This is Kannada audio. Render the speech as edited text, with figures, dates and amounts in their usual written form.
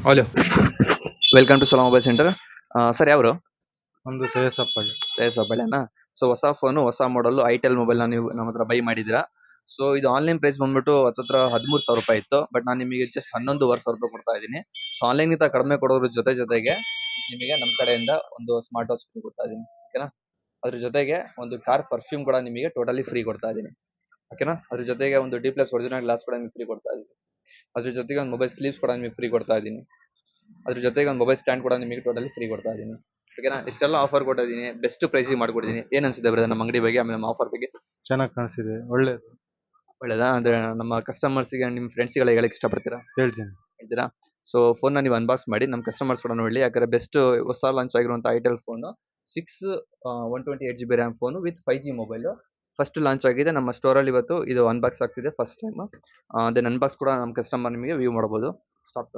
Hello, welcome to Salam mobile centre. Sir ಯಾವರು? ಒಂದು ಶ್ರೇಯಸ್ಸಪ್ಪಳ್ಳಿ. ಶ್ರೇಯಸ್ ಸೊ ಹೊಸ ಫೋನು, ಹೊಸ ಮಾಡಲ್ ಐಟೆಲ್ ಮೊಬೈಲ್ನ ನೀವು ನಮ್ಮ ಹತ್ರ ಬೈ ಮಾಡಿದ್ದೀರಾ. ಸೊ ಇದು ಆನ್ಲೈನ್ ಪ್ರೈಸ್ ಬಂದ್ಬಿಟ್ಟು ಹತ್ತತ್ರ 13,000 ರೂಪಾಯಿ ಇತ್ತು. ಬಟ್ ನಾನು ನಿಮಗೆ ಜಸ್ಟ್ 11,500 ರೂಪಾಯಿ ಕೊಡ್ತಾ ಇದ್ದೀನಿ. ಸೊ ಆನ್ಲೈನ್ಗಿಂತ ಕಡಿಮೆ ಕೊಡೋದ್ರ ಜೊತೆಗೆ ನಿಮಗೆ ನಮ್ಮ ಕಡೆಯಿಂದ ಒಂದು ಸ್ಮಾರ್ಟ್ ವಾಚ್ ಫ್ರೀ ಕೊಡ್ತಾ ಇದ್ದೀನಿ. ಓಕೆನಾ? ಅದ್ರ ಜೊತೆಗೆ ಒಂದು ಕಾರ್ ಪರ್ಫ್ಯೂಮ್ ಕೂಡ ನಿಮಗೆ ಟೋಟಲಿ ಫ್ರೀ ಕೊಡ್ತಾ ಇದ್ದೀನಿ. ಓಕೆನಾ? ಅದ್ರ ಜೊತೆಗೆ ಒಂದು ಡಿ ಪ್ಲಸ್ ಒರಿಜಿನಲ್ ಗ್ಲಾಸ್ ಕೂಡ ನಿಮಗೆ ಫ್ರೀ ಕೊಡ್ತಾ ಇದ್ದೀನಿ. ಅದ್ರ ಜೊತೆಗೆ ಒಂದು ಮೊಬೈಲ್ ಸ್ಲೀವ್ಸ್ ಕೂಡ ನಿಮಗೆ ಫ್ರೀ ಕೊಡ್ತಾ ಇದ್ದೀನಿ. ಅದ್ರ ಜೊತೆಗೆ ಒಂದು ಮೊಬೈಲ್ ಸ್ಟ್ಯಾಂಡ್ ಕೂಡ ನಿಮಗೆ ಟೋಟಲಿ ಫ್ರೀ ಕೊಡ್ತಾ ಇದ್ದೀನಿ. ಓಕೆನಾ? ಇಷ್ಟೆಲ್ಲ ಆಫರ್ ಕೊಟ್ಟಿದ್ದೀನಿ, ಬೆಸ್ಟ್ ಪ್ರೈಸಿಗೆ ಮಾಡ್ಕೊಡ್ತೀನಿ. ಏನ್ ಅನ್ಸುತ್ತೆ ಬ್ರದರ್ ನಮ್ಮ ಅಂಗಡಿ ಬಗ್ಗೆ, ಆಮೇಲೆ ನಮ್ಮ ಆಫರ್ ಬಗ್ಗೆ? ಚೆನ್ನಾಗಿ ಕಾಣಿಸಿದೆ, ಒಳ್ಳೇದು. ಒಳ್ಳೇದಾ? ಅಂದ್ರೆ ನಮ್ಮ ಕಸ್ಟಮರ್ಸ್ಗೆ, ನಿಮ್ಮ ಫ್ರೆಂಡ್ಸ್ಗೆಲ್ಲ ಹೇಳಕ್ ಇಷ್ಟಪಡ್ತೀರಾ? ಹೇಳ್ತೀನಿ. ಹೇಳ್ತೀರಾ? ಸೊ ಫೋನ್ನ ನೀವು ಅನ್ಬಾಕ್ಸ್ ಮಾಡಿ ನಮ್ಮ ಕಸ್ಟಮರ್ಸ್ ಕೂಡ ನೋಡಿ. ಯಾಕಂದ್ರೆ ಬೆಸ್ಟ್ ಹೊಸ ಲಾಂಚ್ ಆಗಿರುವಂಥ itel phone 128GB RAM phone with 5G mobile first launch ಆಗಿದೆ ನಮ್ಮ ಸ್ಟೋರಲ್ಲಿ. ಇವತ್ತು ಇದು ಅನ್ಬಾಕ್ಸ್ ಆಗ್ತಿದೆ ಫಸ್ಟ್ ಟೈಮ್. ದೆನ್ ಅನ್ಬಾಕ್ಸ್ ಕೂಡ ನಮ್ಮ ಕಸ್ಟಮರ್ ನಿಮಗೆ ವ್ಯೂ ಮಾಡ್ಬೋದು. ಸ್ಟಾಪ್